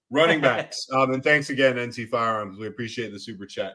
Running backs. And thanks again, NC Firearms. We appreciate the super chat.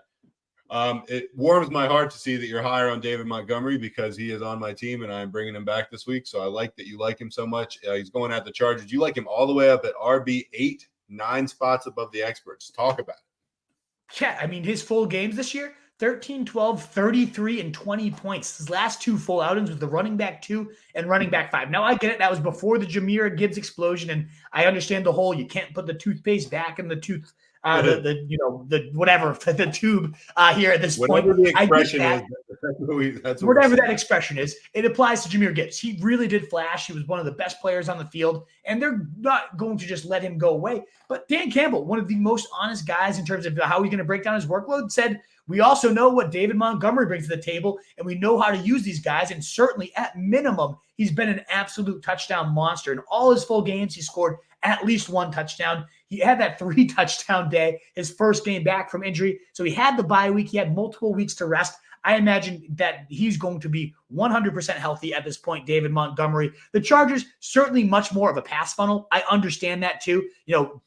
It warms my heart to see that you're higher on David Montgomery because he is on my team and I'm bringing him back this week. So I like that you like him so much. He's going at the Chargers. You like him all the way up at RB 8, 9 spots above the experts. Talk about it. Yeah, I mean, his full games this year, 13, 12, 33, and 20 points. His last two full outings with the running back 2 and running back 5. Now, I get it. That was before the Jahmyr Gibbs explosion, and I understand the whole you can't put the toothpaste back in the tooth, the tube here at this Whatever point. the expression is, whatever that expression is, it applies to Jahmyr Gibbs. He really did flash. He was one of the best players on the field, and they're not going to just let him go away. But Dan Campbell, one of the most honest guys in terms of how he's going to break down his workload, said, we also know what David Montgomery brings to the table, and we know how to use these guys. And certainly, at minimum, he's been an absolute touchdown monster. In all his full games, he scored at least 1 touchdown. He had that 3-touchdown day, his first game back from injury. So he had the bye week. He had multiple weeks to rest. I imagine that he's going to be 100% healthy at this point, David Montgomery. The Chargers, certainly much more of a pass funnel. I understand that too.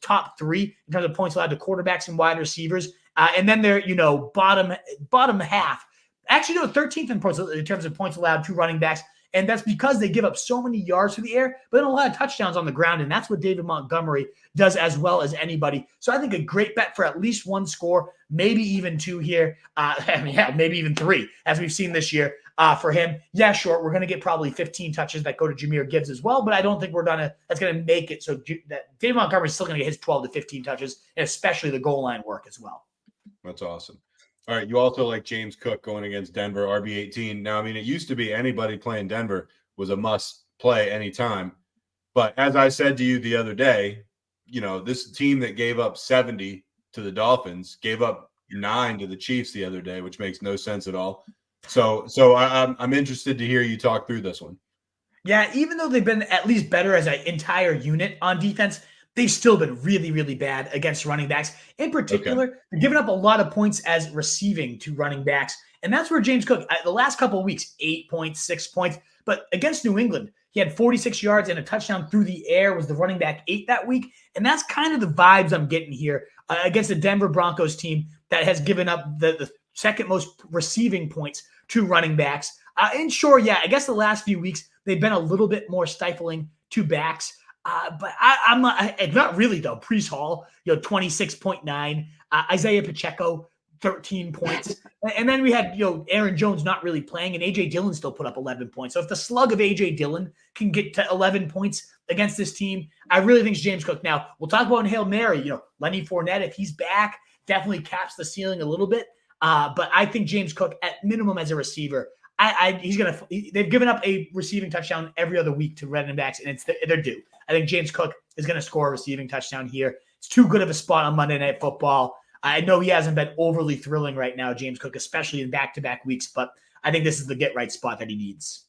Top 3 in terms of points allowed to quarterbacks and wide receivers. And then they're, bottom half. Actually, 13th in terms of points allowed to running backs. And that's because they give up so many yards through the air, but then a lot of touchdowns on the ground. And that's what David Montgomery does as well as anybody. So I think a great bet for at least 1 score, maybe even 2 here. Maybe even 3, as we've seen this year for him. Yeah, sure. We're going to get probably 15 touches that go to Jahmyr Gibbs as well, but I don't think that's going to make it so that David Montgomery is still going to get his 12 to 15 touches, and especially the goal line work as well. That's awesome. All right, you also like James Cook going against Denver, RB 18. Now, I mean, it used to be anybody playing Denver was a must play anytime. But as I said to you the other day, this team that gave up 70 to the Dolphins gave up 9 to the Chiefs the other day, which makes no sense at all. So I'm interested to hear you talk through this one. Yeah, even though they've been at least better as an entire unit on defense, they've still been really, really bad against running backs. In particular, They're giving up a lot of points as receiving to running backs. And that's where James Cook, the last couple of weeks, 8 points, 6 points. But against New England, he had 46 yards and a touchdown through the air, was the running back 8 that week. And that's kind of the vibes I'm getting here against the Denver Broncos team that has given up the second most receiving points to running backs. And sure, yeah, I guess the last few weeks, they've been a little bit more stifling to backs. But I'm not really though. Breece Hall, 26.9. Isaiah Pacheco, 13 points. And then we had, Aaron Jones not really playing, and A.J. Dillon still put up 11 points. So if the slug of A.J. Dillon can get to 11 points against this team, I really think it's James Cook. Now, we'll talk about in Hail Mary, Leonard Fournette, if he's back, definitely caps the ceiling a little bit. But I think James Cook, at minimum as a receiver, they've given up a receiving touchdown every other week to running backs, and they're due. I think James Cook is going to score a receiving touchdown here. It's too good of a spot on Monday Night Football. I know he hasn't been overly thrilling right now, James Cook, especially in back-to-back weeks, but I think this is the get-right spot that he needs.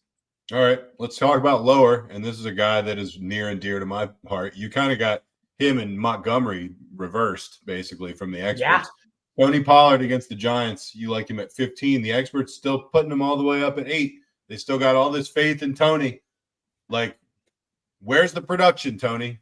All right, let's talk about lower, and this is a guy that is near and dear to my heart. You kind of got him and Montgomery reversed, basically, from the experts. Yeah. Tony Pollard against the Giants, you like him at 15. The experts still putting him all the way up at 8. They still got all this faith in Tony. Where's the production, Tony?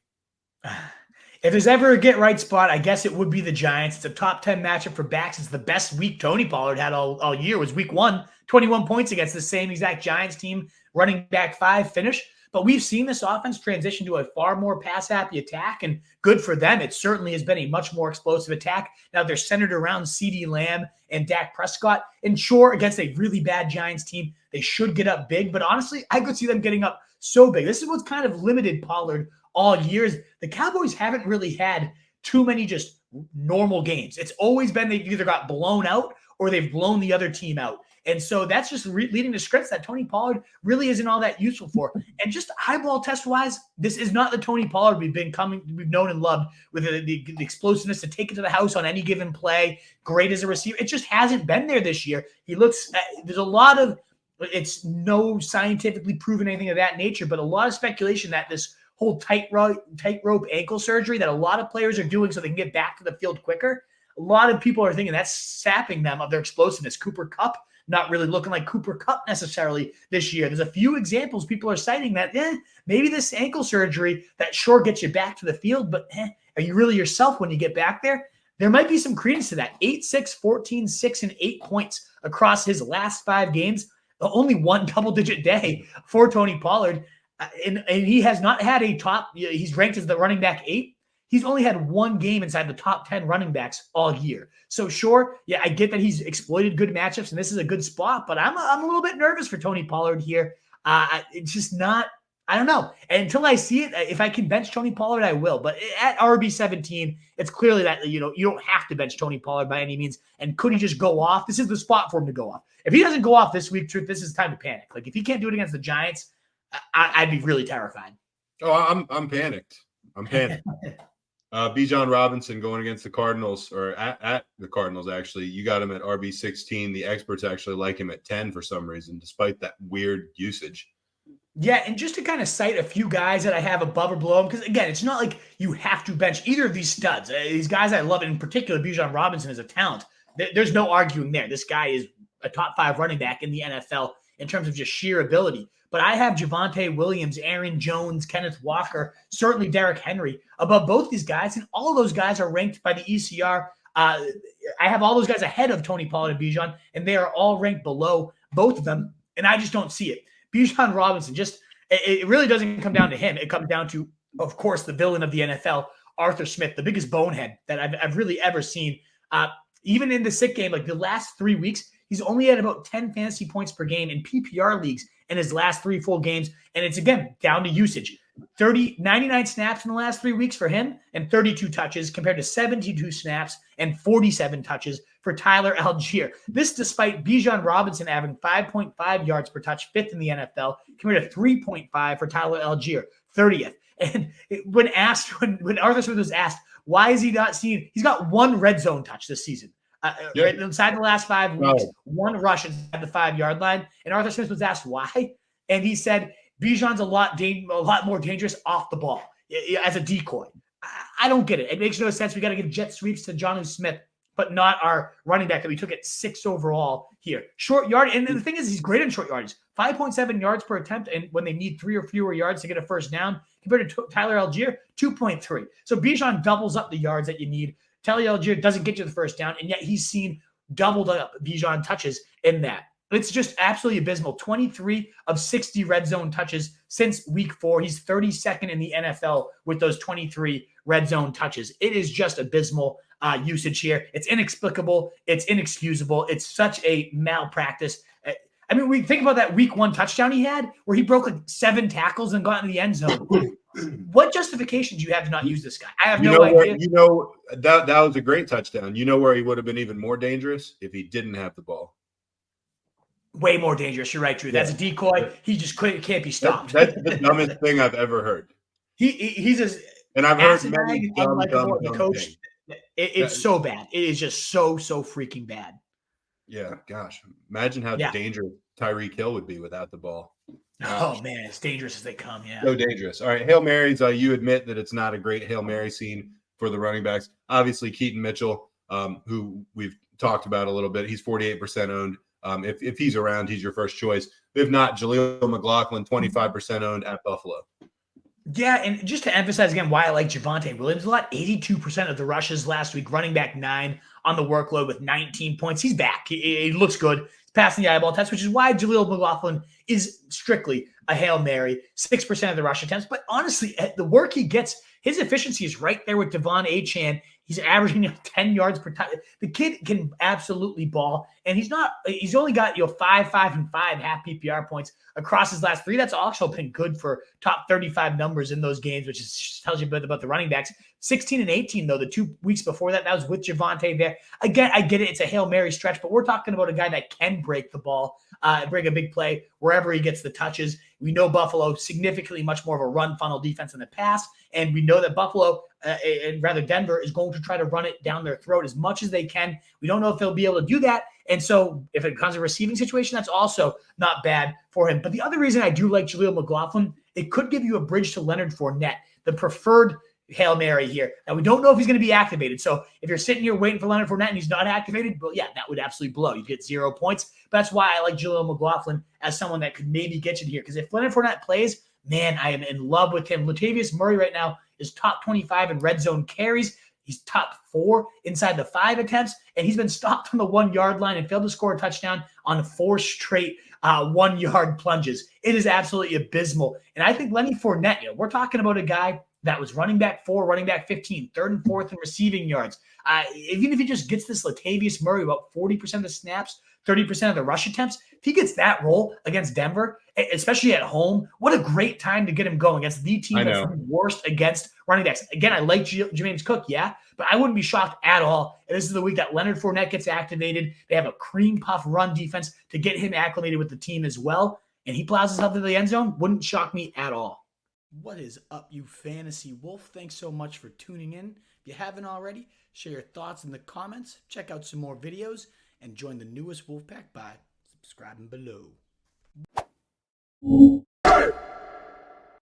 If there's ever a get-right spot, I guess it would be the Giants. It's a top 10 matchup for backs. It's the best week Tony Pollard had all year was week 1, 21 points against the same exact Giants team, running back 5 finish. But we've seen this offense transition to a far more pass-happy attack, and good for them. It certainly has been a much more explosive attack. Now they're centered around CeeDee Lamb and Dak Prescott. And sure, against a really bad Giants team, they should get up big. But honestly, I could see them getting up so big. This is what's kind of limited Pollard all years. The Cowboys haven't really had too many just normal games. It's always been they've either got blown out or they've blown the other team out. And so that's just leading to scripts that Tony Pollard really isn't all that useful for. And just eyeball test-wise, this is not the Tony Pollard we've known and loved with the explosiveness to take it to the house on any given play, great as a receiver. It just hasn't been there this year. He looks there's a lot of it's no scientifically proven anything of that nature, but a lot of speculation that this whole tightrope ankle surgery that a lot of players are doing so they can get back to the field quicker. A lot of people are thinking that's sapping them of their explosiveness. Cooper Kupp not really looking like Cooper Kupp necessarily this year. There's a few examples people are citing that maybe this ankle surgery that sure gets you back to the field, but are you really yourself when you get back there? There might be some credence to that. 8-6, 14, 6, and 8 points across his last 5 games. Only one double-digit day for Tony Pollard. And he has not had a top – he's ranked as the running back 8. He's only had one game inside the top 10 running backs all year. So sure, yeah, I get that he's exploited good matchups, and this is a good spot, but I'm a little bit nervous for Tony Pollard here. It's just not – I don't know. And until I see it, if I can bench Tony Pollard, I will. But at RB17, it's clearly that, you don't have to bench Tony Pollard by any means. And could he just go off? This is the spot for him to go off. If he doesn't go off this week, Truth, this is time to panic. Like, if he can't do it against the Giants, I'd be really terrified. Oh, I'm panicked. I'm panicked. Bijan Robinson going against the Cardinals, or at the Cardinals, actually. You got him at RB16. The experts actually like him at 10 for some reason, despite that weird usage. Yeah, and just to kind of cite a few guys that I have above or below him, because, again, it's not like you have to bench either of these studs. These guys I love, in particular, Bijan Robinson is a talent. There's no arguing there. This guy is a top 5 running back in the NFL in terms of just sheer ability. But I have Javonte Williams, Aaron Jones, Kenneth Walker, certainly Derrick Henry above both these guys, and all of those guys are ranked by the ECR. I have all those guys ahead of Tony Pollard and Bijan, and they are all ranked below both of them, and I just don't see it. Bijan Robinson, it really doesn't come down to him. It comes down to, of course, the villain of the NFL, Arthur Smith, the biggest bonehead that I've really ever seen. Even in the sick game, like the last 3 weeks, he's only had about 10 fantasy points per game in PPR leagues in his last 3 full games. And it's, again, down to usage. 99 snaps in the last 3 weeks for him and 32 touches compared to 72 snaps and 47 touches for Tyler Algier. This despite Bijan Robinson having 5.5 yards per touch, 5th in the NFL, compared to 3.5 for Tyler Algier, 30th. And when Arthur Smith was asked, why is he not seeing – he's got 1 red zone touch this season. Right inside the last 5 weeks, 1 rush inside the 5-yard line. And Arthur Smith was asked why, and he said Bijan's a lot more dangerous off the ball as a decoy. I don't get it. It makes no sense. We got to give jet sweeps to Jonnu Smith, but not our running back that we took at 6 overall here. Short yard, and the thing is, he's great in short yards. 5.7 yards per attempt, and when they need 3 or fewer yards to get a first down, compared to Tyler Algier, 2.3. So Bijan doubles up the yards that you need. Tyler Algier doesn't get you the first down, and yet he's seen doubled up Bijan touches in that. It's just absolutely abysmal. 23 of 60 red zone touches since week 4. He's 32nd in the NFL with those 23 red zone touches. It is just abysmal usage here. It's inexplicable. It's inexcusable. It's such a malpractice. I mean, we think about that week 1 touchdown he had where he broke like 7 tackles and got in the end zone. What justification do you have to not use this guy? I have no idea. That was a great touchdown. You know where he would have been even more dangerous? If he didn't have the ball. Way more dangerous. You're right, Drew. That's a decoy. He just can't be stopped. That's the dumbest thing I've ever heard. He's as and I've heard many dumb coach. things. It's so bad. It is just so freaking bad. Yeah, gosh. Imagine how dangerous Tyreek Hill would be without the ball. Oh, man, as dangerous as they come, yeah. So dangerous. All right, Hail Marys, you admit that it's not a great Hail Mary scene for the running backs. Obviously, Keaton Mitchell, who we've talked about a little bit, he's 48% owned. If he's around, he's your first choice. If not, Jaleel McLaughlin, 25% owned at Buffalo. Yeah, and just to emphasize again why I like Javonte Williams a lot, 82% of the rushes last week, running back 9 on the workload with 19 points. He's back. He looks good. He's passing the eyeball test, which is why Jaleel McLaughlin is strictly a Hail Mary, 6% of the rush attempts. But honestly, the work he gets, his efficiency is right there with Devon Achane. He's averaging 10 yards per touch. The kid can absolutely ball, and he's only got 5, 5, and 5 half PPR points across his last 3. That's also been good for top 35 numbers in those games, which tells you a bit about the running backs. 16 and 18, though, the 2 weeks before that was with Javonte there. Again, I get it. It's a Hail Mary stretch, but we're talking about a guy that can break the ball, break a big play wherever he gets the touches. We know Buffalo significantly much more of a run funnel defense in the past, and we know that Buffalo, Denver, is going to try to run it down their throat as much as they can. We don't know if they'll be able to do that, and so if it becomes a receiving situation, that's also not bad for him. But the other reason I do like Jaleel McLaughlin, it could give you a bridge to Leonard Fournette, the preferred Hail Mary here. Now, we don't know if he's going to be activated. So if you're sitting here waiting for Leonard Fournette and he's not activated, well, yeah, that would absolutely blow. You'd get 0 points. But that's why I like Jaleel McLaughlin as someone that could maybe get you here. Because if Leonard Fournette plays, man, I am in love with him. Latavius Murray right now is top 25 in red zone carries. He's top 4 inside the 5 attempts, and he's been stopped on the 1-yard line and failed to score a touchdown on 4 straight 1-yard plunges. It is absolutely abysmal. And I think Lenny Fournette, we're talking about a guy that was running back 4, running back 15, 3rd and 4th in receiving yards. Even if he just gets this Latavius Murray about 40% of the snaps, 30% of the rush attempts, if he gets that role against Denver, especially at home, what a great time to get him going against the team that's the worst against running backs. Again, I like James Cook, yeah, but I wouldn't be shocked at all. And this is the week that Leonard Fournette gets activated. They have a cream puff run defense to get him acclimated with the team as well. And he plows himself to the end zone. Wouldn't shock me at all. What is up, you fantasy wolf? Thanks so much for tuning in. If you haven't already, share your thoughts in the comments, check out some more videos, and join the newest Wolfpack by subscribing below.